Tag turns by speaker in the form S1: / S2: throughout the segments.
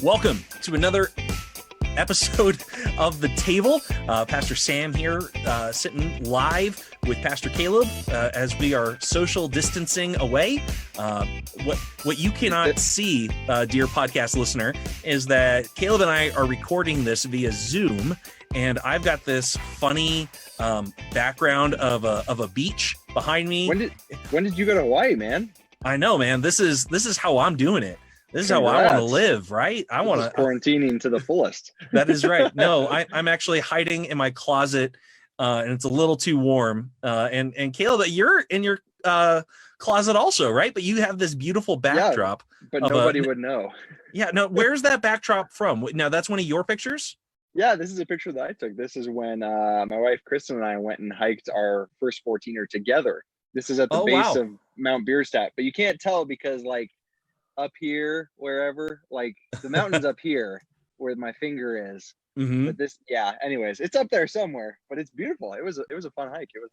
S1: Welcome to another episode of The Table. Pastor Sam here, sitting live with Pastor Caleb as we are social distancing away. What you cannot see, dear podcast listener, is that Caleb and I are recording this via Zoom, and I've got this funny background of a beach behind me.
S2: When did you go to Hawaii, man?
S1: I know, man. This is how I'm doing it. This is how I want to live, right? I want to
S2: quarantining to the fullest.
S1: That is right. No, I'm actually hiding in my closet, and it's a little too warm. And Caleb, you're in your closet also, right? But you have this beautiful backdrop.
S2: Yeah, but nobody would know.
S1: Yeah, no. Where's that backdrop from? Now, that's one of your pictures?
S2: Yeah, this is a picture that I took. This is when my wife Kristen and I went and hiked our first 14er together. This is at the base of Mount Bierstadt, but you can't tell because up here, wherever, the mountain's up here where my finger is.
S1: Mm-hmm.
S2: But anyways, it's up there somewhere, but it's beautiful. It was a fun hike. It
S1: was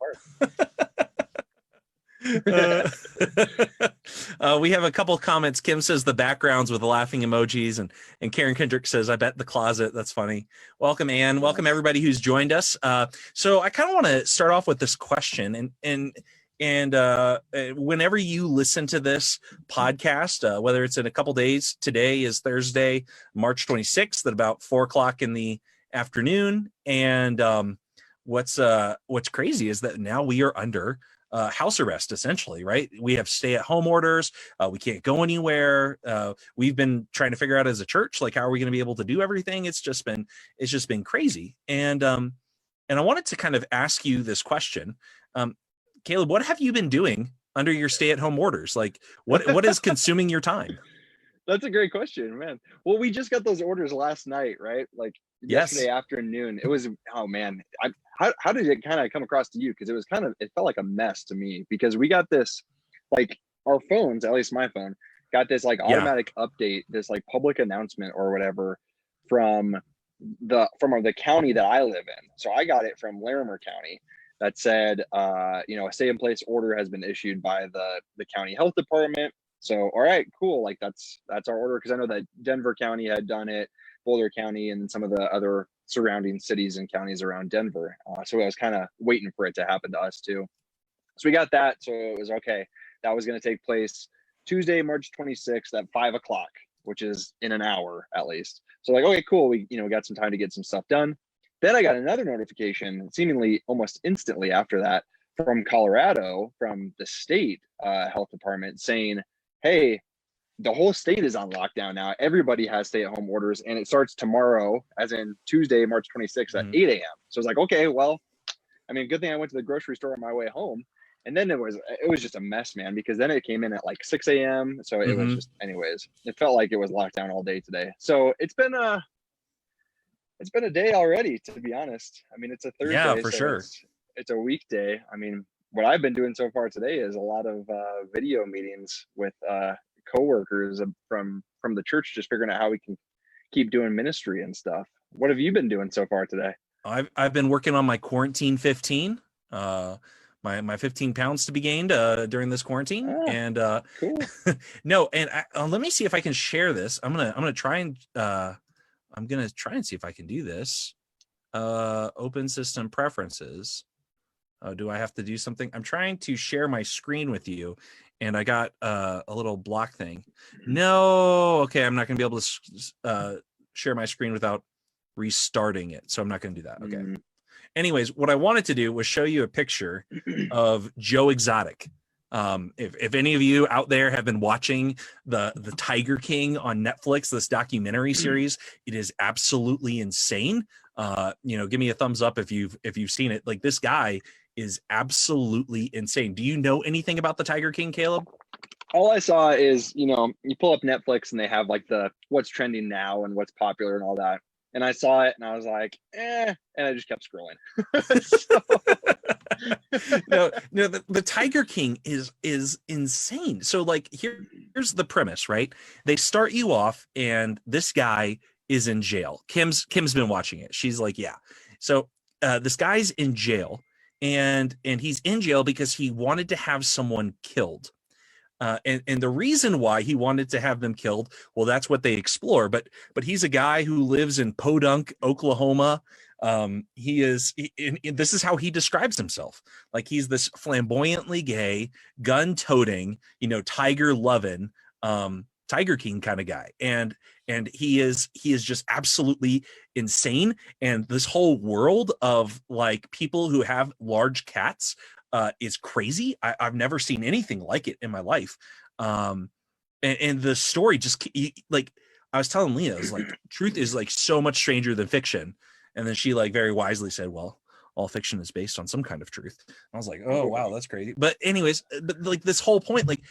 S1: hard. We have a couple of comments. Kim says the backgrounds with the laughing emojis, and Karen Kendrick says, I bet the closet. That's funny. Welcome, Ann. Welcome everybody who's joined us. So I kind of want to start off with this question, and whenever you listen to this podcast, whether it's in a couple days, today is Thursday, March 26th at about 4:00 in the afternoon. And what's crazy is that now we are under house arrest, essentially, right? We have stay-at-home orders. We can't go anywhere. We've been trying to figure out as a church, how are we going to be able to do everything? It's just been crazy. And I wanted to kind of ask you this question. Caleb, what have you been doing under your stay-at-home orders? What is consuming your time?
S2: That's a great question, man. Well, we just got those orders last night, right? Yesterday afternoon. It was, oh man. How did it kind of come across to you? Because it felt like a mess to me, because we got this, our phones, at least my phone, got this automatic update, this public announcement or whatever from the county that I live in. So I got it from Larimer County. That said, a stay-in-place order has been issued by the county health department. So, all right, cool. That's our order, because I know that Denver County had done it, Boulder County, and some of the other surrounding cities and counties around Denver. So I was kind of waiting for it to happen to us too. So we got that. So it was okay. That was going to take place Tuesday, March 26th at 5:00, which is in an hour at least. So okay, cool. We got some time to get some stuff done. Then I got another notification, seemingly almost instantly after that, from Colorado, from the state health department, saying, hey, the whole state is on lockdown now. Everybody has stay-at-home orders, and it starts tomorrow, as in Tuesday, March 26th at 8 a.m. So it's okay, well, good thing I went to the grocery store on my way home. And then it was just a mess, man, because then it came in at 6 a.m. So it was just, anyways, it felt like it was locked down all day today. So it's been a day already, to be honest. It's a Thursday.
S1: Yeah, for sure.
S2: It's a weekday. What I've been doing so far today is a lot of video meetings with coworkers from the church, just figuring out how we can keep doing ministry and stuff. What have you been doing so far today?
S1: I've been working on my quarantine 15, my 15 pounds to be gained during this quarantine. And
S2: cool.
S1: No, and let me see if I can share this. I'm gonna try and see if I can do this. Open system preferences. Do I have to do something? I'm trying to share my screen with you, and I got a little block thing. No, okay, I'm not going to be able to share my screen without restarting it, so I'm not going to do that. Okay. Anyways, what I wanted to do was show you a picture of Joe Exotic. If any of you out there have been watching the Tiger King on Netflix, this documentary series, it is absolutely insane. Give me a thumbs up if you've seen it. This guy is absolutely insane. Do you know anything about the Tiger King, Caleb?
S2: All I saw is, you pull up Netflix and they have the what's trending now and what's popular and all that. And I saw it and I was like, and I just kept scrolling.
S1: No, the Tiger King is insane. So here's the premise, right? They start you off and this guy is in jail. Kim's been watching it. She's like, yeah. So this guy's in jail, and he's in jail because he wanted to have someone killed. And the reason why he wanted to have them killed, well, that's what they explore. But he's a guy who lives in Podunk, Oklahoma. This is how he describes himself. Like, he's this flamboyantly gay, gun-toting, tiger-loving, Tiger King kind of guy. And he is just absolutely insane. And this whole world of like people who have large cats is crazy. I've never seen anything like it in my life. And the story just, like I was telling Leah, is like, truth is like so much stranger than fiction. And then she like very wisely said, well, all fiction is based on some kind of truth. And I was like, oh, wow, that's crazy. But anyways, but like this whole point, like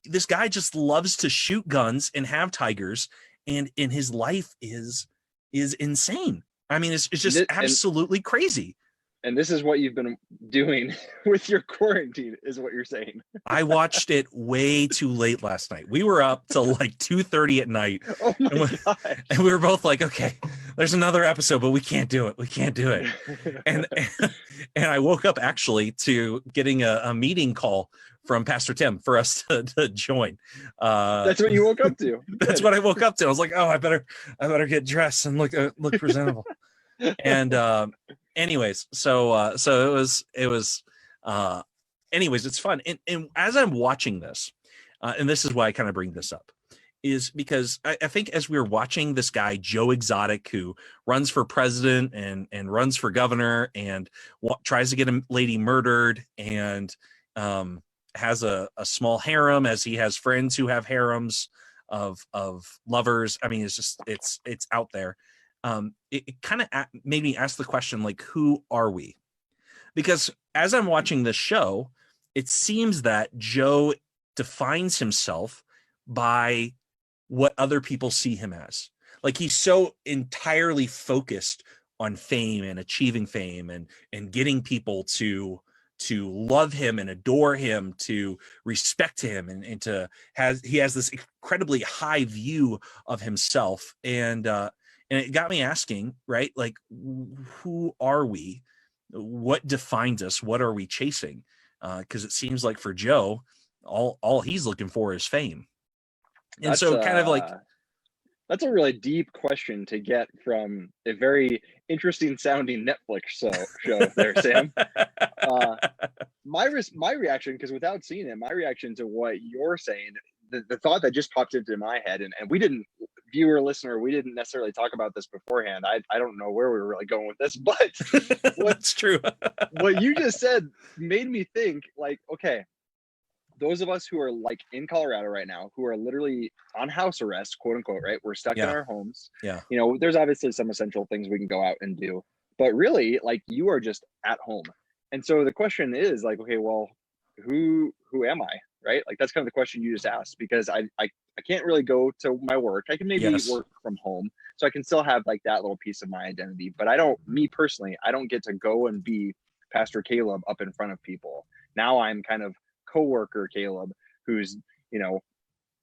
S1: this guy just loves to shoot guns and have tigers, and in his life is insane. I mean, it's just absolutely crazy.
S2: And this is what you've been doing with your quarantine, is what you're saying.
S1: I watched it way too late last night. We were up till like 2:30 at night.
S2: Oh my God.
S1: And we were both like, okay, there's another episode, but we can't do it. We can't do it. and I woke up actually to getting a meeting call from Pastor Tim for us to join.
S2: That's what you woke up to.
S1: That's what I woke up to. I was like, oh, I better get dressed and look presentable. And anyways, so it was anyways, it's fun. And as I'm watching this, and this is why I kind of bring this up, is because I think as we were watching this guy, Joe Exotic, who runs for president and runs for governor and tries to get a lady murdered, and has a small harem, as he has friends who have harems of lovers. I mean, it's out there. It kind of made me ask the question, like, who are we? Because as I'm watching this show, it seems that Joe defines himself by what other people see him as. Like, he's so entirely focused on fame and achieving fame and getting people to love him and adore him, to respect him, and he has this incredibly high view of himself. And it got me asking, right? Like, who are we? What defines us? What are we chasing? Because it seems like for Joe, all he's looking for is fame. And that's, so kind of like,
S2: that's a really deep question to get from a very interesting sounding Netflix show there, Sam. My reaction, because without seeing it, my reaction to what you're saying, the thought that just popped into my head, and we didn't, viewer, listener, we didn't necessarily talk about this beforehand. I don't know where we were really going with this, but
S1: that's true.
S2: What you just said made me think, like, okay, those of us who are like in Colorado right now, who are literally on house arrest, quote unquote, right? We're stuck in our homes.
S1: Yeah.
S2: There's obviously some essential things we can go out and do, but really, like, you are just at home. And so the question is, like, okay, well, who am I? Right? Like, that's kind of the question you just asked, because I can't really go to my work. I can maybe work from home, so I can still have like that little piece of my identity, but me personally, I don't get to go and be Pastor Caleb up in front of people. Now I'm kind of coworker Caleb, who's,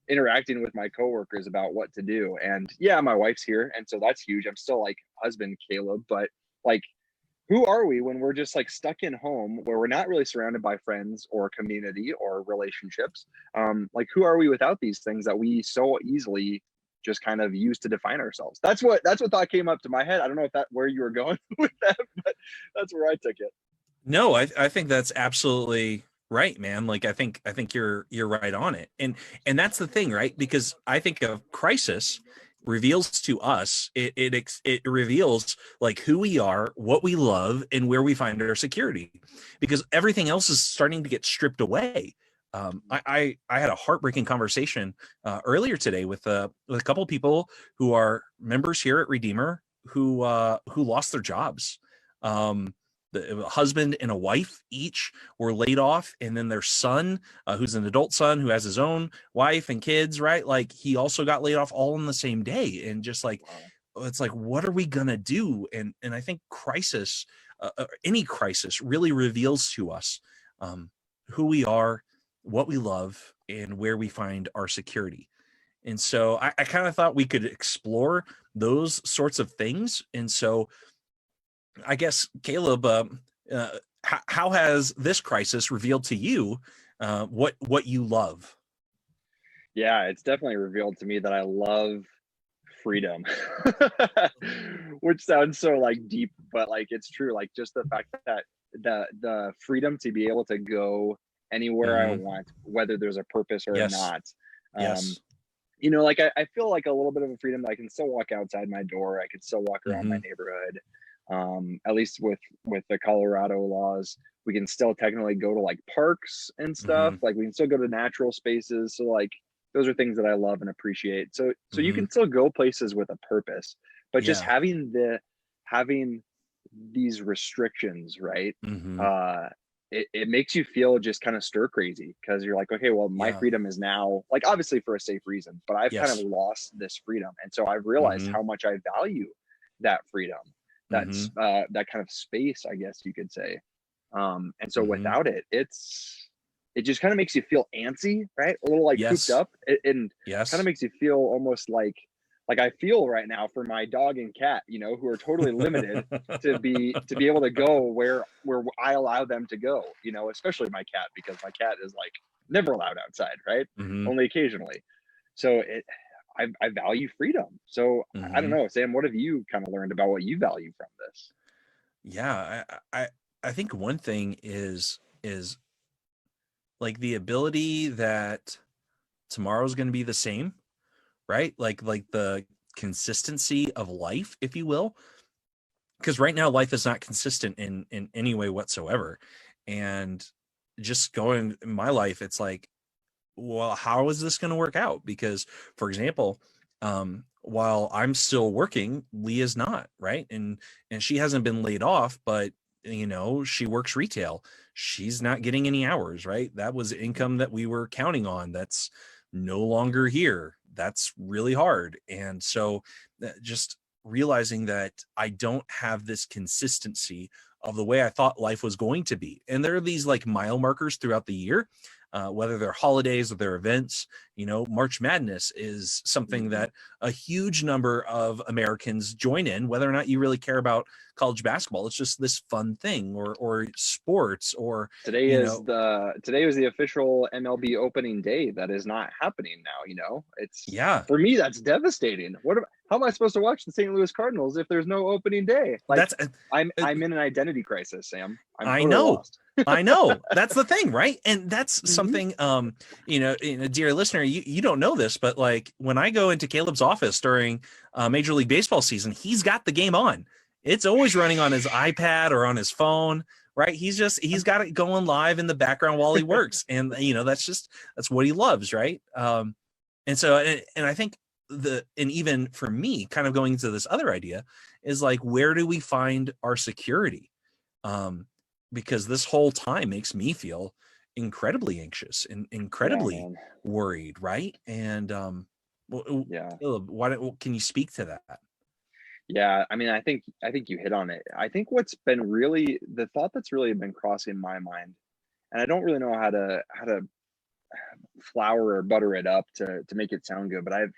S2: interacting with my coworkers about what to do. And yeah, my wife's here, and so that's huge. I'm still like husband Caleb, but like, who are we when we're just like stuck in home, where we're not really surrounded by friends or community or relationships? Like, who are we without these things that we so easily just kind of use to define ourselves? That's what thought came up to my head. I don't know if where you were going with that, but that's where I took it.
S1: No, I think that's absolutely right, man. Like, I think you're right on it. And that's the thing, right? Because I think of crisis reveals to us, it reveals like who we are, what we love, and where we find our security, because everything else is starting to get stripped away. I had a heartbreaking conversation earlier today with a couple of people who are members here at Redeemer who lost their jobs. The husband and a wife each were laid off, and then their son, who's an adult son who has his own wife and kids, right? Like, he also got laid off all in the same day. And just like, it's like, what are we gonna do? And I think crisis, any crisis, really reveals to us who we are, what we love, and where we find our security. And so I kind of thought we could explore those sorts of things. And so I guess, Caleb, how has this crisis revealed to you what you love?
S2: Yeah, it's definitely revealed to me that I love freedom, which sounds so like deep, but like it's true. Like just the fact that the freedom to be able to go anywhere I
S1: Hmm.
S2: want, whether there's a purpose or
S1: Yes.
S2: not. Um,
S1: Yes.
S2: like I feel like a little bit of a freedom that I can still walk outside my door. I could still walk around my
S1: Hmm.
S2: neighborhood. At least with the Colorado laws, we can still technically go to like parks and stuff.
S1: Hmm.
S2: Like we can still go to natural spaces. So like those are things that I love and appreciate. So you
S1: Hmm.
S2: can still go places with a purpose, but just
S1: Yeah.
S2: having these restrictions, right?
S1: Hmm.
S2: Uh it makes you feel just kind of stir crazy because you're like, okay, well, my
S1: Yeah.
S2: freedom is now like obviously for a safe reason, but I've kind of
S1: Yes.
S2: lost this freedom. And so I've realized
S1: Hmm.
S2: how much I value that freedom,
S1: Hmm.
S2: that kind of space, I guess you could say. And so
S1: Hmm.
S2: without it, it just kind of makes you feel antsy, right? A little like cooped
S1: Yes.
S2: up, and kind of
S1: Yes.
S2: makes you feel almost like I feel right now for my dog and cat, who are totally limited to be able to go where I allow them to go, especially my cat, because my cat is like never allowed outside, right?
S1: Hmm.
S2: Only occasionally. So I value freedom. So I don't
S1: Hmm.
S2: know, Sam, what have you kind of learned about what you value from this?
S1: Yeah. I think one thing is like the ability that tomorrow's going to be the same, right? Like the consistency of life, if you will, because right now life is not consistent in any way whatsoever. And just going in my life, it's like, well, how is this going to work out? Because, for example, while I'm still working, Leah's not, right? And she hasn't been laid off, but she works retail. She's not getting any hours, right? That was income that we were counting on. That's no longer here. That's really hard. And so just realizing that I don't have this consistency of the way I thought life was going to be. And there are these like mile markers throughout the year, whether they're holidays or they're events. March Madness is something
S2: Mhm.
S1: that a huge number of Americans join in, whether or not you really care about college basketball. It's just this fun thing, or sports, or
S2: Today
S1: you
S2: is
S1: know,
S2: the today was the official MLB opening day. That is not happening now. It's
S1: yeah,
S2: for me that's devastating. How am I supposed to watch the St. Louis Cardinals if there's no opening day? Like
S1: that's uh,
S2: I'm in an identity crisis, Sam. I'm
S1: I
S2: totally
S1: know.
S2: lost.
S1: I know. That's the thing, right? And that's
S2: Mhm.
S1: something dear listener, you don't know this, but like when I go into Caleb's office during Major League Baseball season, he's got the game on. It's always running on his iPad or on his phone, right? He's got it going live in the background while he works. And that's what he loves, right? And so and I think and even for me, kind of going into this other idea is like, where do we find our security? um, because this whole time makes me feel incredibly anxious and
S2: Yeah,
S1: incredibly
S2: man.
S1: worried, right? And
S2: Yeah.
S1: Caleb, can you speak to that?
S2: Yeah, I mean, I think you hit on it. I think what's been really the thought that's really been crossing my mind, and I don't really know how to flour or butter it up to make it sound good, but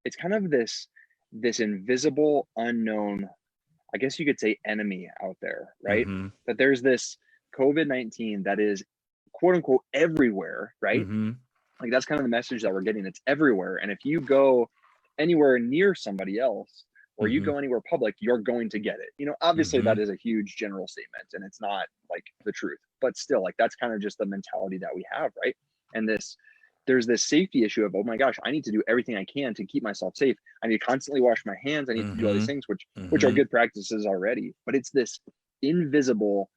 S2: it's kind of this invisible, unknown, I guess you could say, enemy out there, right?
S1: Mm-hmm.
S2: That there's this COVID-19 that is quote unquote everywhere, right?
S1: Mm-hmm.
S2: Like that's kind of the message that we're getting. It's everywhere. And if you go anywhere near somebody else or you
S1: Mm-hmm.
S2: go anywhere public, you're going to get it. Obviously
S1: Mm-hmm.
S2: that is a huge general statement and it's not like the truth, but still, like that's kind of just the mentality that we have, right? And there's this safety issue of, oh my gosh, I need to do everything I can to keep myself safe. I need to constantly wash my hands. I need to do all these
S1: Mm-hmm.
S2: things, which are
S1: Mm-hmm.
S2: good practices already. But it's this invisible,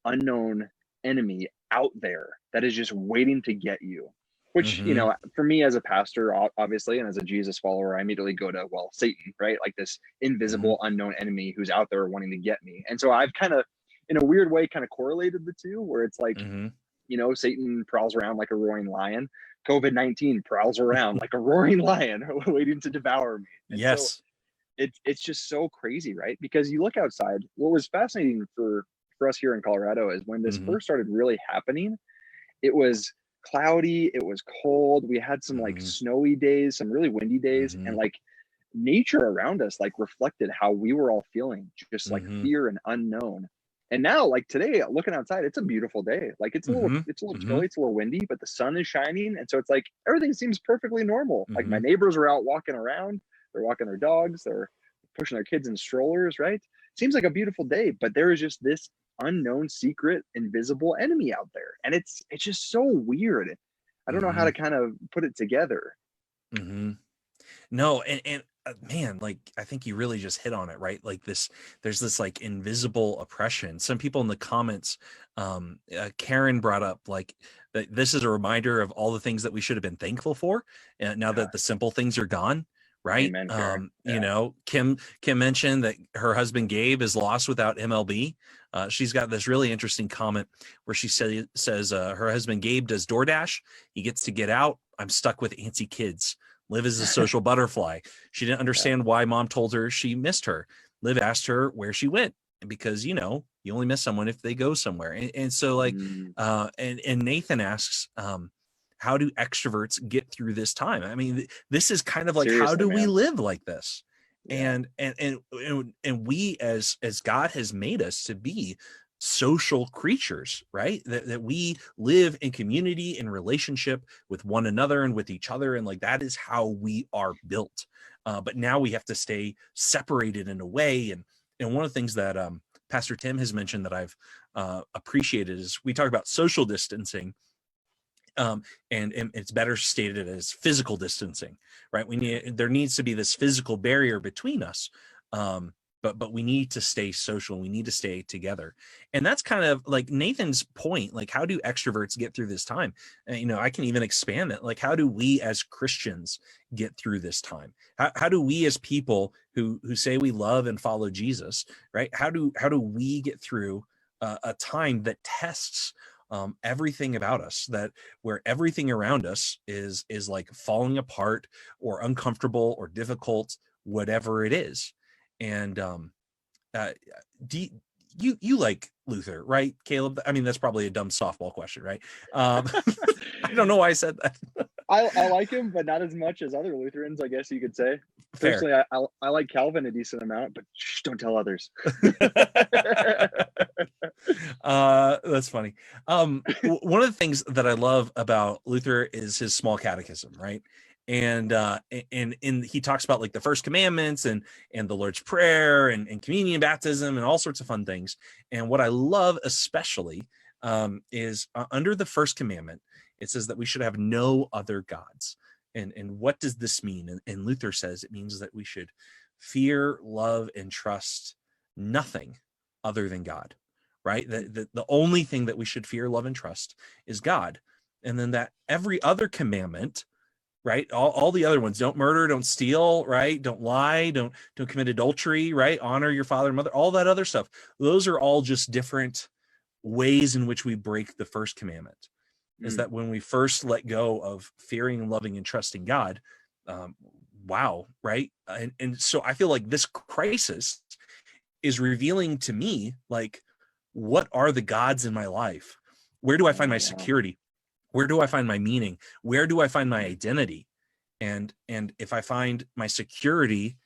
S2: unknown enemy out there that is just waiting to get you. Which,
S1: Mm-hmm.
S2: for me as a pastor, obviously, and as a Jesus follower, I immediately go to, well, Satan, right? Like this
S1: Mm-hmm.
S2: invisible, unknown enemy who's out there wanting to get me. And so I've kind of, in a weird way, kind of correlated the two, where it's like,
S1: Mm-hmm.
S2: Satan prowls around like a roaring lion. COVID-19 prowls around like a roaring lion waiting to devour me. And so
S1: Yes.
S2: it's just so crazy, right? Because you look outside. What was fascinating for us here in Colorado is when this
S1: Mm-hmm.
S2: first started really happening, it was cloudy, it was cold. We had some like
S1: Mm-hmm.
S2: snowy days, some really windy days,
S1: Mm-hmm.
S2: and like nature around us like reflected how we were all feeling, just like
S1: Mm-hmm.
S2: fear and unknown. And now, like today, looking outside, it's a beautiful day. Like it's a little,
S1: Mm-hmm.
S2: it's a little
S1: Mm-hmm.
S2: chilly, it's a little windy, but the sun is shining, and so it's like everything seems perfectly normal. Like my
S1: Mm-hmm.
S2: neighbors are out walking around, they're walking their dogs, they're pushing their kids in strollers, right? Seems like a beautiful day, but there is just this unknown, secret, invisible enemy out there, and it's just so weird. I don't know how
S1: Mm-hmm.
S2: to kind of put it together.
S1: Mm-hmm. No, and man, like I think you really just hit on it, right? Like there's this like invisible oppression. Some people in the comments, Karen brought up like that this is a reminder of all the things that we should have been thankful for, and now
S2: Yeah.
S1: that the simple things are gone, right?
S2: Amen, Karen.
S1: You
S2: Yeah.
S1: know, Kim mentioned that her husband Gabe is lost without MLB. She's got this really interesting comment where she says her husband Gabe does DoorDash. He gets to get out. I'm stuck with antsy kids. Liv is a social butterfly. She didn't
S2: Yeah.
S1: understand why mom told her she missed her. Liv asked her where she went because, you know, you only miss someone if they go somewhere. And so like,
S2: Mm,
S1: and Nathan asks, how do extroverts get through this time? I mean, this is kind of like, how
S2: seriously,
S1: do we
S2: man.
S1: live like this?
S2: Yeah.
S1: And we as God has made us to be social creatures, right? That we live in community and relationship with one another and with each other, and like that is how we are built. But now we have to stay separated in a way. And one of the things that Pastor Tim has mentioned that I've appreciated is we talk about social distancing, and it's better stated as physical distancing, right? There needs to be this physical barrier between us, but we need to stay social. We need to stay together, and that's kind of like Nathan's point. Like, how do extroverts get through this time? You know, I can even expand it. Like, how do we as Christians get through this time? How do we as people who say we love and follow Jesus, right? How do we get through a time that tests everything about us, that where everything around us is like falling apart or uncomfortable or difficult, whatever it is. And uh do you like Luther, right, Caleb? I mean, that's probably a dumb softball question, right? I don't know why I said that.
S2: I like him, but not as much as other Lutherans, I guess you could say.
S1: Fair.
S2: Personally, I like Calvin a decent amount, but shh, don't tell others.
S1: That's funny. One of the things that I love about Luther is his small catechism, right? And he talks about like the first commandments and the Lord's Prayer and communion, baptism, and all sorts of fun things. And what I love especially is under the first commandment, it says that we should have no other gods. And what does this mean? And Luther says it means that we should fear, love, and trust nothing other than God, right? The only thing that we should fear, love, and trust is God. And then that every other commandment, right? All the other ones, don't murder, don't steal, right? Don't lie, don't commit adultery, right? Honor your father and mother, all that other stuff. Those are all just different ways in which we break the first commandment. Is that when we first let go of fearing, loving, and trusting God, wow, right? And so I feel like this crisis is revealing to me, like, what are the gods in my life? Where do I find my
S2: Wow.
S1: security? Where do I find my meaning? Where do I find my identity? And if I find my security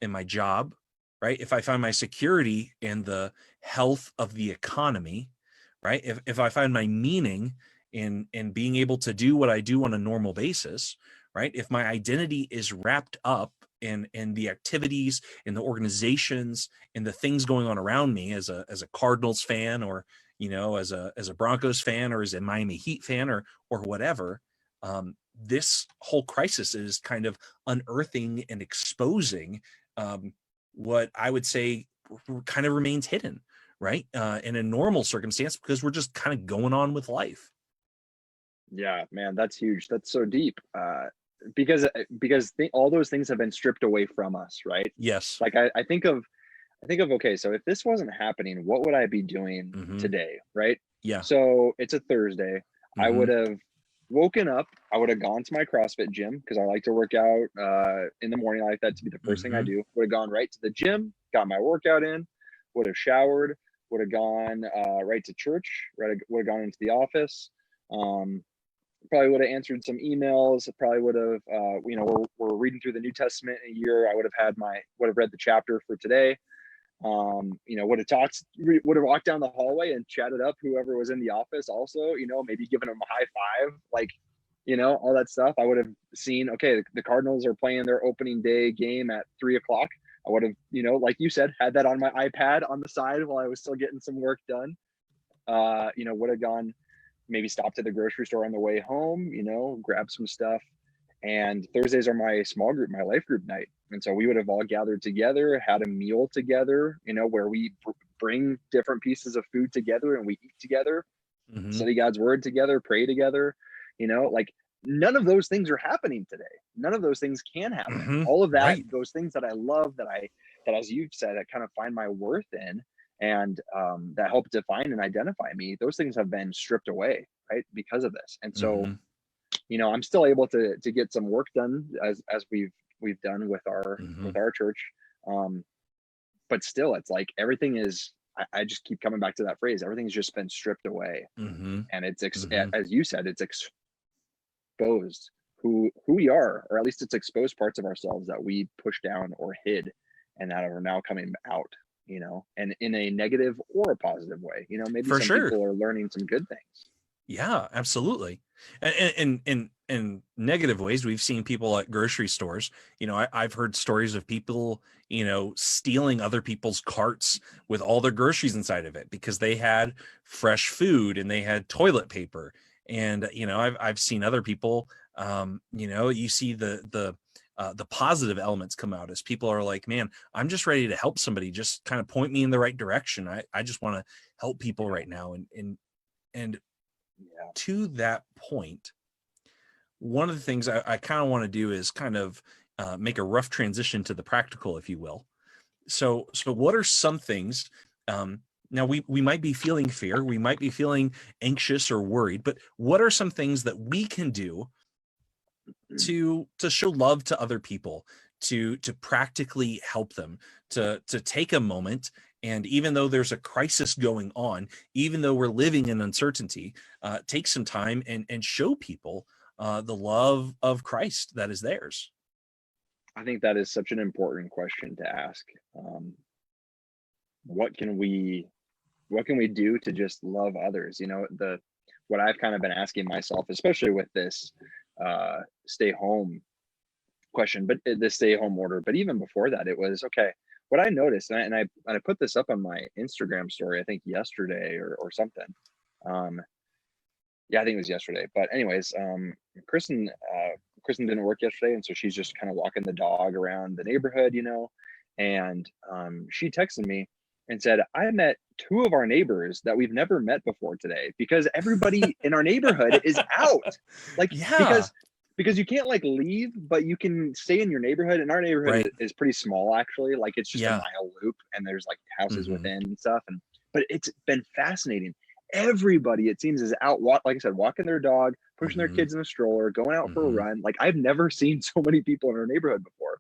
S1: in my job, right? If I find my security in the health of the economy, right? If I find my meaning in being able to do what I do on a normal basis, right? If my identity is wrapped up in the activities, in the organizations, in the things going on around me as a Cardinals fan, or you know, as a Broncos fan, or as a Miami Heat fan, or whatever, this whole crisis is kind of unearthing and exposing what I would say kind of remains hidden, right? In a normal circumstance, because we're just kind of going on with life.
S2: Yeah, man, that's huge. That's so deep. Because all those things have been stripped away from us, right?
S1: Yes.
S2: Like I think of okay, so if this wasn't happening, what would I be doing
S1: Mm-hmm.
S2: today, right?
S1: Yeah.
S2: So it's a Thursday. I
S1: Mm-hmm.
S2: would have woken up. I would have gone to my CrossFit gym because I like to work out in the morning. I like that to be the 1st thing I
S1: Mm-hmm.
S2: do. Would have gone right to the gym, got my workout in. Would have showered. Would have gone right to church. Right, would have gone into the office. Probably would have answered some emails. Probably would have, we're reading through the New Testament in a year. I would have read the chapter for today. Would have walked down the hallway and chatted up whoever was in the office also, maybe giving them a high five, like, all that stuff. I would have seen, okay, the Cardinals are playing their opening day game at 3:00. I would have, like you said, had that on my iPad on the side while I was still getting some work done. Would have gone, maybe stopped at the grocery store on the way home, grabbed some stuff. And Thursdays are my small group, my life group night. And so we would have all gathered together, had a meal together, where we bring different pieces of food together and we eat together, study God's word together, pray together, like none of those things are happening today. None of those things can happen. All of that, right. Those things that I love, that as you've said, I kind of find my worth in, and that help define and identify me. Those things have been stripped away, right, because of this. And so, I'm still able to get some work done as we've done with our church. But still, it's like everything is, I just keep coming back to that phrase. Everything's just been stripped away. And it's, as you said, it's exposed who we are, or at least it's exposed parts of ourselves that we pushed down or hid and that are now coming out, and in a negative or a positive way. Maybe some people are learning some good things.
S1: Yeah, absolutely. And in negative ways, we've seen people at grocery stores. I've heard stories of people, stealing other people's carts with all their groceries inside of it because they had fresh food and they had toilet paper. And, I've seen other people, you see the positive elements come out as people are like, man, I'm just ready to help somebody, just kind of point me in the right direction. I just want to help people right now. And to that point, one of the things I kind of want to do is kind of make a rough transition to the practical, if you will. So what are some things, now we might be feeling fear, we might be feeling anxious or worried, but what are some things that we can do to show love to other people, to practically help them, to take a moment, and even though there's a crisis going on, even though we're living in uncertainty, take some time and show people the love of Christ that is theirs?
S2: I think that is such an important question to ask. What can we do to just love others? What I've kind of been asking myself, especially with this stay home question, but the stay home order, but even before that, it was, okay, what I noticed, and I put this up on my Instagram story, I think yesterday or something. Yeah, I think it was yesterday. But anyways, Kristen didn't work yesterday, and so she's just kind of walking the dog around the neighborhood, and she texted me and said, I met 2 of our neighbors that we've never met before today, because everybody in our neighborhood is out. Like, because you can't like leave, but you can stay in your neighborhood. And our neighborhood is pretty small, actually. Like, it's just a mile loop, and there's like houses within and stuff. But it's been fascinating. Everybody, it seems, is out, like I said, walking their dog, pushing their kids in a stroller, going out for a run. Like, I've never seen so many people in our neighborhood before.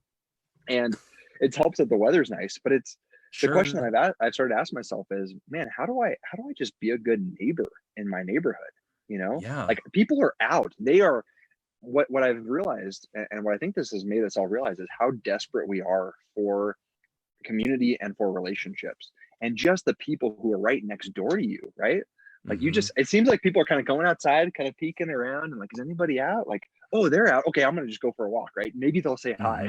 S2: And it helps that the weather's nice, but it's the question that I've started to ask myself is, man, how do I just be a good neighbor in my neighborhood? Like, people are out. They are, what I've realized, and what I think this has made us all realize, is how desperate we are for community and for relationships, and just the people who are right next door to you, right? Like, it seems like people are kind of going outside, kind of peeking around, and like, is anybody out? Like, oh, they're out. Okay, I'm gonna just go for a walk, right? Maybe they'll say hi.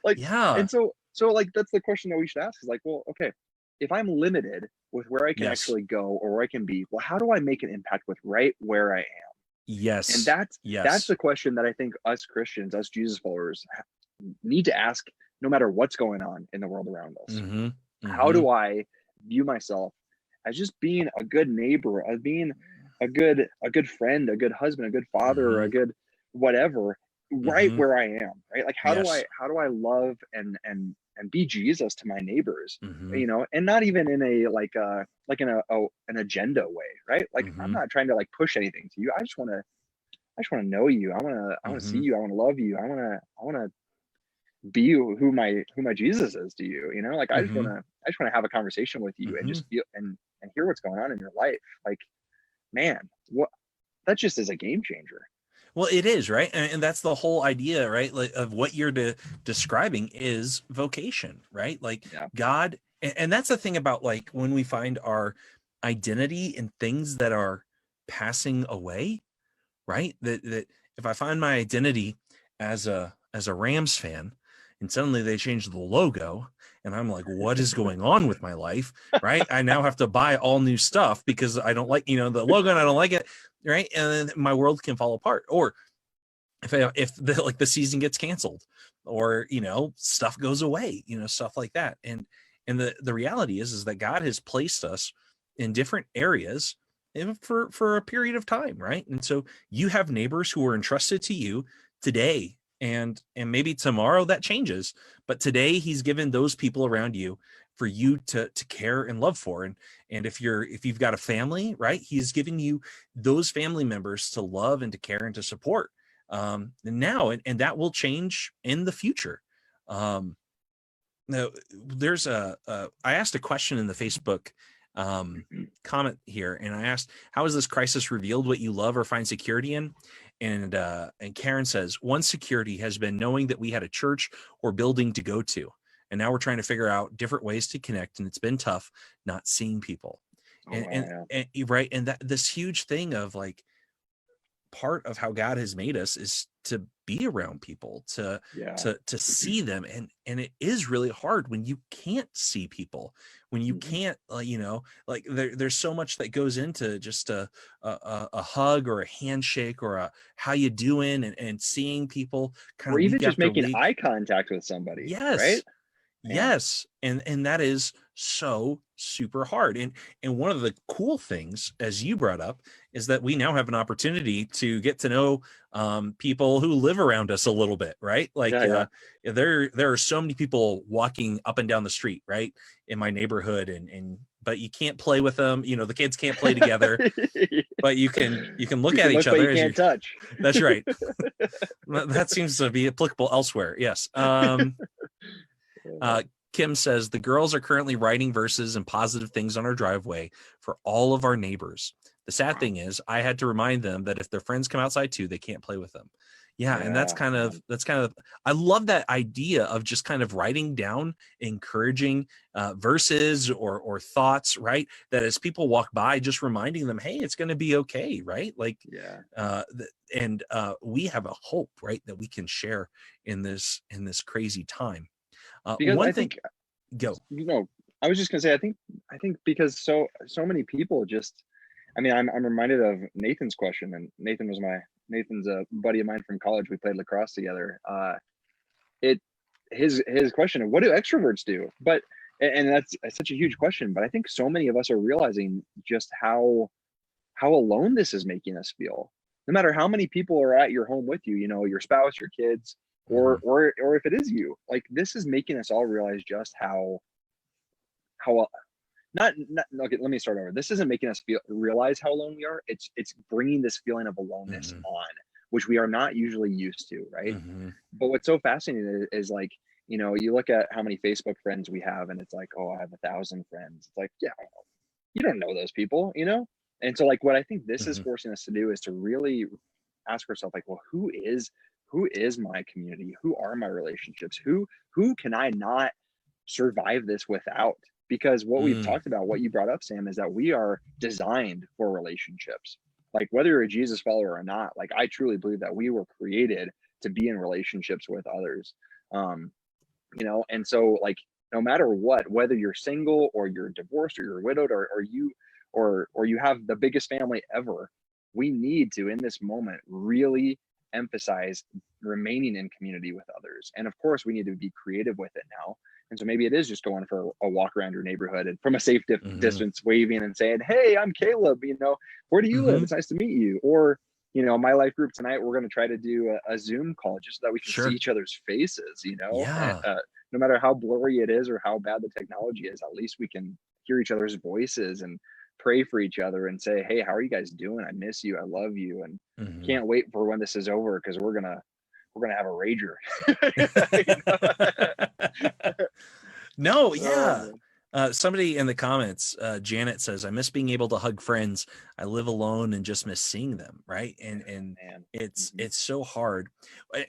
S2: And so like, that's the question that we should ask, is like, well, okay, if I'm limited with where I can actually go or where I can be, well, how do I make an impact with right where I am?
S1: Yes.
S2: And that's the question that I think us Christians, us Jesus followers, need to ask, no matter what's going on in the world around us. How do I view myself as just being a good neighbor, as being a good friend, a good husband, a good father, or a good whatever, right where I am, right? Like, how do I love and be Jesus to my neighbors, and not even in a an agenda way, right? Like, I'm not trying to like push anything to you. I just want to know you. I want to see you. I want to love you. I want to be who my Jesus is to you. Like, I just want to have a conversation with you and just feel and hear what's going on in your life. Like, man, that just is a game changer.
S1: Well, it is, right? And that's the whole idea, right? Like, of what you're describing is vocation, right? Like, God And that's the thing about like when we find our identity in things that are passing away, right? That if I find my identity as a Rams fan, and suddenly they change the logo, and I'm like, what is going on with my life? Right? I now have to buy all new stuff because I don't like, the logo and I don't like it, right? And then my world can fall apart. Or if the season gets canceled, or stuff goes away, stuff like that. And the reality is that God has placed us in different areas for a period of time, right? And so you have neighbors who are entrusted to you today, and maybe tomorrow that changes, but today he's given those people around you for you to care and love for. And if you've got a family, right, he's giving you those family members to love and to care and to support now, and that will change in the future. Now, there's I asked a question in the Facebook comment here, and I asked, how has this crisis revealed what you love or find security in? And Karen says, one security has been knowing that we had a church or building to go to, and now we're trying to figure out different ways to connect, and it's been tough not seeing people. And right, and that this huge thing of like, part of how God has made us is to be around people, to see them, and it is really hard when you can't see people, when you can't like there's so much that goes into just a hug or a handshake or a how you doing, and seeing people kind
S2: or
S1: of
S2: even
S1: week
S2: just
S1: after
S2: making
S1: week.
S2: eye contact with somebody.
S1: Yes.
S2: Right.
S1: Yes. And that is so super hard. And one of the cool things, as you brought up, is that we now have an opportunity to get to know people who live around us a little bit, right? Like there are so many people walking up and down the street, right, in my neighborhood, and but you can't play with them. The kids can't play together, but you can look at each other.
S2: But you can't touch.
S1: That's right. That seems to be applicable elsewhere. Yes. Kim says the girls are currently writing verses and positive things on our driveway for all of our neighbors. The sad thing is I had to remind them that if their friends come outside too, they can't play with them. And that's kind of I love that idea of just kind of writing down encouraging verses or thoughts, right? That as people walk by, just reminding them, hey, it's going to be okay, right? Like, and we have a hope, right, that we can share in this crazy time.
S2: Because
S1: one
S2: I
S1: thing,
S2: think,
S1: go.
S2: I was just gonna say, I think because so many people just, I mean, I'm reminded of Nathan's question, and Nathan's a buddy of mine from college. We played lacrosse together. His question of what do extroverts do? But and that's such a huge question. But I think so many of us are realizing just how alone this is making us feel. No matter how many people are at your home with you, your spouse, your kids, or if it is you, like this is making us all realize just how not okay, let me start over. This isn't making us realize how alone we are. It's bringing this feeling of aloneness on, which we are not usually used to, right? But what's so fascinating is like, you look at how many Facebook friends we have, and it's like, oh, I have 1,000 friends. It's like, yeah, you don't know those people, And so like what I think this is forcing us to do is to really ask ourselves, like, well, who is my community? Who are my relationships? Who can I not survive this without? Because what we've talked about, what you brought up, Sam, is that we are designed for relationships. Like whether you're a Jesus follower or not, like I truly believe that we were created to be in relationships with others. And so like no matter what, whether you're single or you're divorced or you're widowed or you have the biggest family ever, we need to in this moment really emphasize remaining in community with others. And of course we need to be creative with it now. And so maybe it is just going for a walk around your neighborhood and from a safe distance waving and saying, hey, I'm Caleb, where do you live? It's nice to meet you. Or, my life group tonight, we're going to try to do a Zoom call just so that we can see each other's faces, and, no matter how blurry it is or how bad the technology is, at least we can hear each other's voices and pray for each other and say, hey, how are you guys doing? I miss you. I love you. And can't wait for when this is over, because we're going to have a rager.
S1: No, yeah. Somebody in the comments, Janet says, I miss being able to hug friends. I live alone and just miss seeing them. Right. And it's so hard.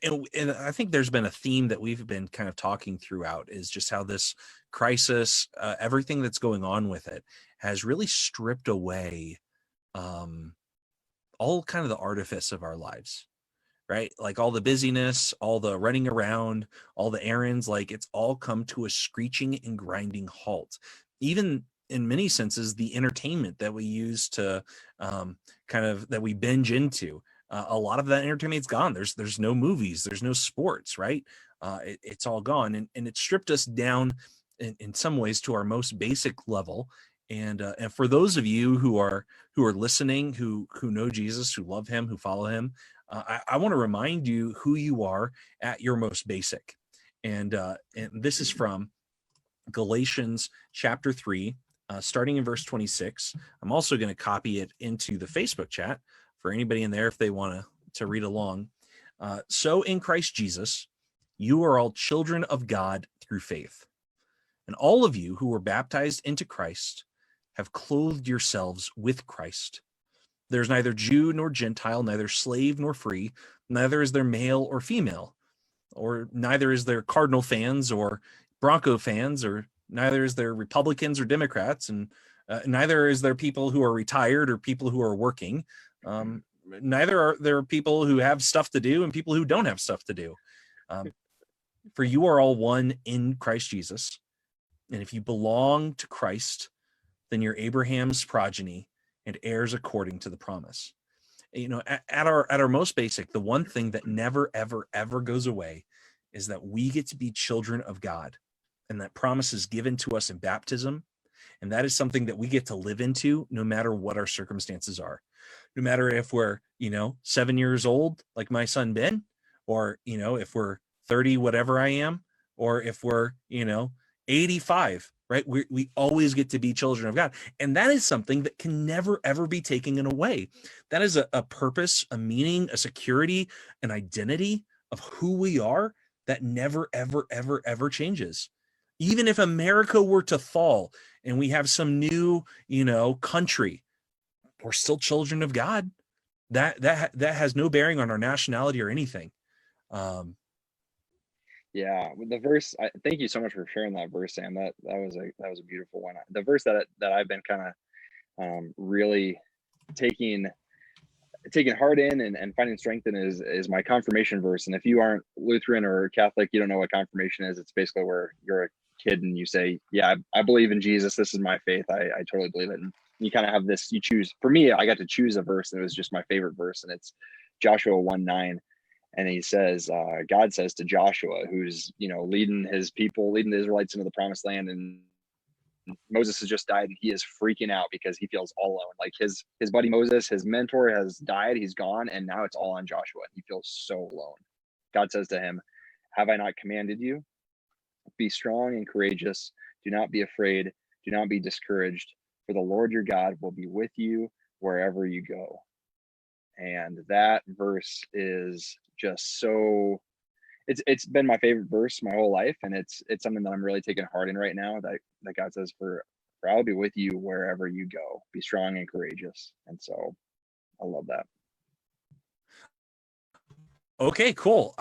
S1: And I think there's been a theme that we've been kind of talking throughout, is just how this crisis, everything that's going on with it, has really stripped away all kind of the artifice of our lives. Right? Like all the busyness, all the running around, all the errands, like it's all come to a screeching and grinding halt. Even in many senses, the entertainment that we use to that we binge into, a lot of that entertainment's gone. There's no movies, there's no sports, right? It's all gone. And it stripped us down in some ways to our most basic level. And for those of you who are listening, who know Jesus, who love him, who follow him, I want to remind you who you are at your most basic. And this is from Galatians chapter 3, starting in verse 26. I'm also going to copy it into the Facebook chat for anybody in there if they want to read along. So in Christ Jesus, you are all children of God through faith. And all of you who were baptized into Christ have clothed yourselves with Christ. There's neither Jew nor Gentile, neither slave nor free, neither is there male or female, or neither is there Cardinal fans or Bronco fans, or neither is there Republicans or Democrats, and neither is there people who are retired or people who are working. Neither are there people who have stuff to do and people who don't have stuff to do. For you are all one in Christ Jesus. And if you belong to Christ, then you're Abraham's progeny and heirs according to the promise. You know, at our most basic, the one thing that never, ever, ever goes away is that we get to be children of God, and that promise is given to us in baptism. And that is something that we get to live into no matter what our circumstances are. No matter if we're, 7 years old, like my son Ben, or, if we're 30, whatever I am, or if we're, 85, right? We always get to be children of God. And that is something that can never, ever be taken away. That is a purpose, a meaning, a security, an identity of who we are that never, ever, ever, ever changes. Even if America were to fall and we have some new, country, we're still children of God. That has no bearing on our nationality or anything.
S2: Yeah, the verse. Thank you so much for sharing that verse, Sam. That was a beautiful one. The verse that I've been kind of really taking heart in and finding strength in is my confirmation verse. And if you aren't Lutheran or Catholic, you don't know what confirmation is. It's basically where you're a kid and you say, "Yeah, I believe in Jesus. This is my faith. I totally believe it." And you kind of have this. You choose. For me, I got to choose a verse, and it was just my favorite verse, and it's Joshua 1:9. And he says, God says to Joshua, who's, leading his people, leading the Israelites into the promised land. And Moses has just died and he is freaking out because he feels all alone. Like his buddy Moses, his mentor, has died. He's gone. And now it's all on Joshua. He feels so alone. God says to him, have I not commanded you? Be strong and courageous. Do not be afraid. Do not be discouraged. For the Lord your God will be with you wherever you go. And that verse is just so, it's been my favorite verse my whole life, and it's something that I'm really taking heart in right now, that God says, for I'll be with you wherever you go. Be strong and courageous. And so I love that.
S1: Okay, cool.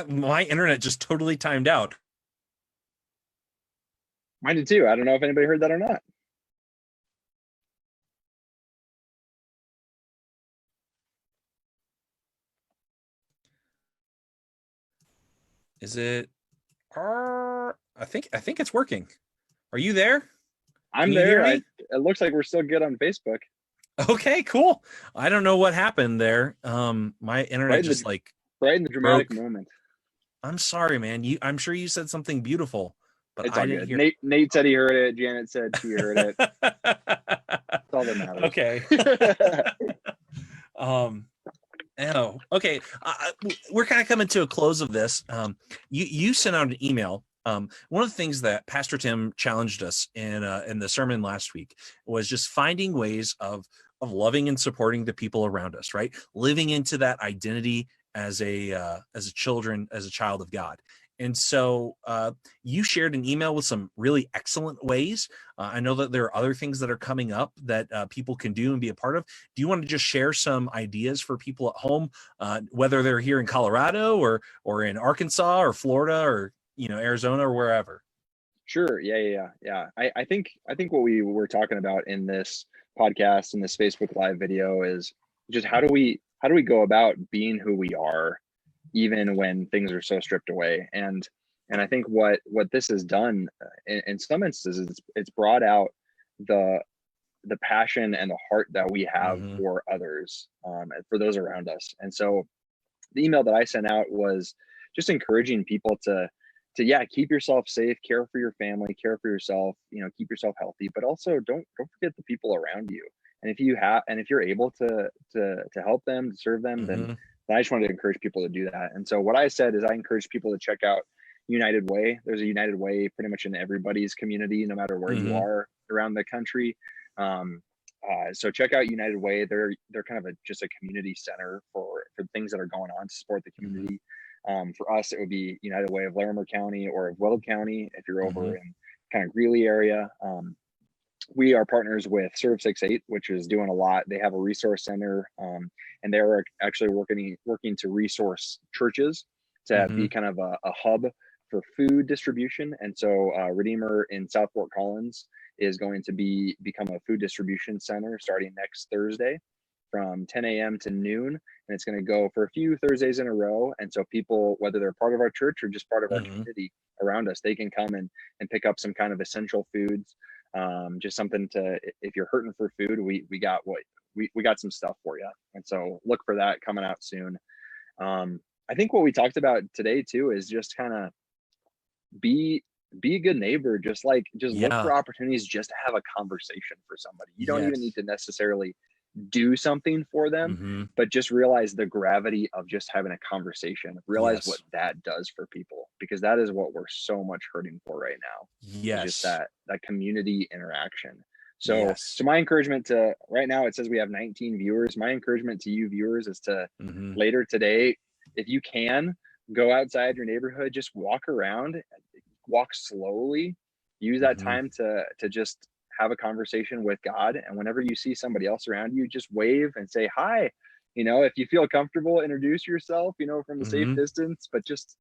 S1: My internet just totally timed out.
S2: Mine did too. I don't know if anybody heard that or not.
S1: Is it? I think it's working. Are you there?
S2: I'm there. It looks like we're still good on Facebook.
S1: Okay, cool. I don't know what happened there. My internet
S2: right in the dramatic moment.
S1: I'm sorry, man. I'm sure you said something beautiful, but
S2: I didn't hear. Nate said he heard it. Janet said she heard it. That's all that matters.
S1: Okay. Okay. We're kind of coming to a close of this. You sent out an email. One of the things that Pastor Tim challenged us in the sermon last week was just finding ways of loving and supporting the people around us, right? Living into that identity as a child of God. And so you shared an email with some really excellent ways. I know that there are other things that are coming up that people can do and be a part of. Do you want to just share some ideas for people at home, whether they're here in Colorado or in Arkansas or Florida or Arizona or wherever?
S2: Sure. Yeah. I think what we were talking about in this podcast and this Facebook Live video is just how do we go about being who we are, even when things are so stripped away. And I think what this has done in some instances, it's brought out the passion and the heart that we have for others, and for those around us. And so the email that I sent out was just encouraging people to keep yourself safe, care for your family, care for yourself, keep yourself healthy, but also don't forget the people around you. And if you're able to help them, to serve them, then I just wanted to encourage people to do that. And so what I said is I encourage people to check out United Way. There's a United Way pretty much in everybody's community, no matter where you are around the country. So check out United Way. They're kind of just a community center for things that are going on to support the community. For us, it would be United Way of Larimer County or of Weld County if you're over in kind of Greeley area. We are partners with Serve 6-8, which is doing a lot. They have a resource center, and they're actually working to resource churches to be kind of a hub for food distribution. And so Redeemer in South Fort Collins is going to become a food distribution center starting next Thursday from 10 a.m. to noon. And it's going to go for a few Thursdays in a row. And so people, whether they're part of our church or just part of our community around us, they can come and pick up some kind of essential foods. Just something if you're hurting for food, we got some stuff for you. And so look for that coming out soon. I think what we talked about today too is just kind of be a good neighbor, just look for opportunities just to have a conversation for somebody. You don't even need to necessarily do something for them, but just realize the gravity of just having a conversation, realize what that does for people, because that is what we're so much hurting for right now. Just that community interaction. So my encouragement to right now, it says we have 19 viewers. My encouragement to you viewers is to later today, if you can, go outside your neighborhood, just walk around, walk slowly, use that time to just have a conversation with God. And whenever you see somebody else around you, just wave and say hi. If you feel comfortable, introduce yourself, from a safe distance, but just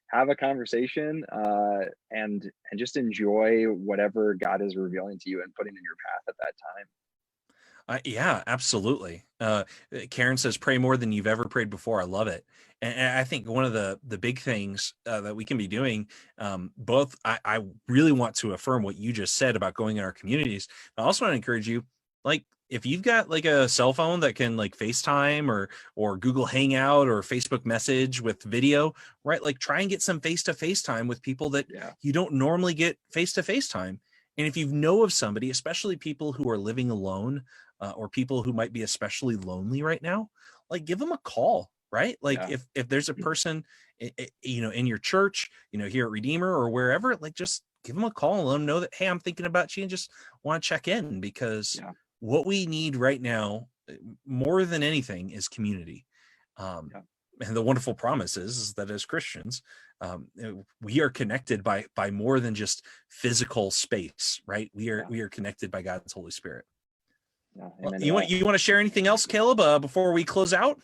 S2: have a conversation and just enjoy whatever God is revealing to you and putting in your path at that time.
S1: Yeah, absolutely. Karen says, pray more than you've ever prayed before. I love it. And I think one of the big things that we can be doing, I really want to affirm what you just said about going in our communities. I also want to encourage you, if you've got a cell phone that can FaceTime or Google Hangout or Facebook Message with video, right? Try and get some face-to-face time with people that you don't normally get face-to-face time. And if you know of somebody, especially people who are living alone, or people who might be especially lonely right now, give them a call, right? If there's a person, in your church, here at Redeemer or wherever, just give them a call and let them know that, hey, I'm thinking about you and just want to check in, because what we need right now, more than anything, is community. And the wonderful promise is that as Christians, we are connected by more than just physical space, right? We are connected by God's Holy Spirit. You want to share anything else, Caleb, before we close out?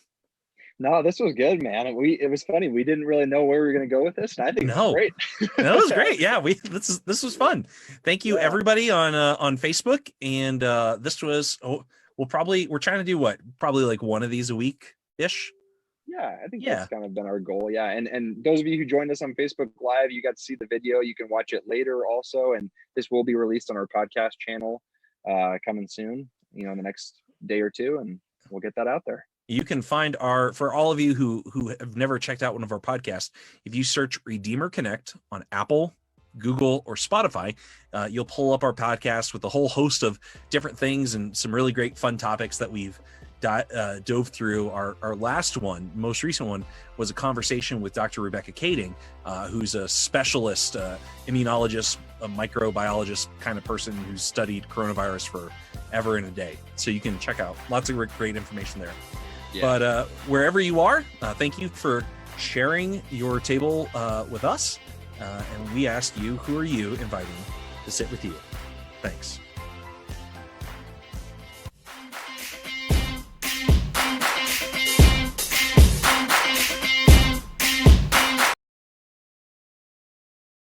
S2: No, this was good, man. It was funny. We didn't really know where we were going to go with this, and I think it was great.
S1: That was great. Yeah, this was fun. Thank you, everybody on Facebook. And this was we're trying to do what? Probably one of these a week ish.
S2: Yeah, I think that's kind of been our goal. Yeah, and those of you who joined us on Facebook Live, you got to see the video. You can watch it later also, and this will be released on our podcast channel coming soon. In the next day or two, and we'll get that out there.
S1: You can find for all of you who have never checked out one of our podcasts, if you search Redeemer Connect on Apple, Google, or Spotify, you'll pull up our podcast with a whole host of different things and some really great fun topics that we've dove through. Our last one, most recent one, was a conversation with Dr. Rebecca Kading, who's a specialist immunologist, a microbiologist kind of person who's studied coronavirus for ever and a day. So you can check out lots of great information there. But wherever you are, thank you for sharing your table with us. And we asked you, who are you inviting to sit with you? Thanks.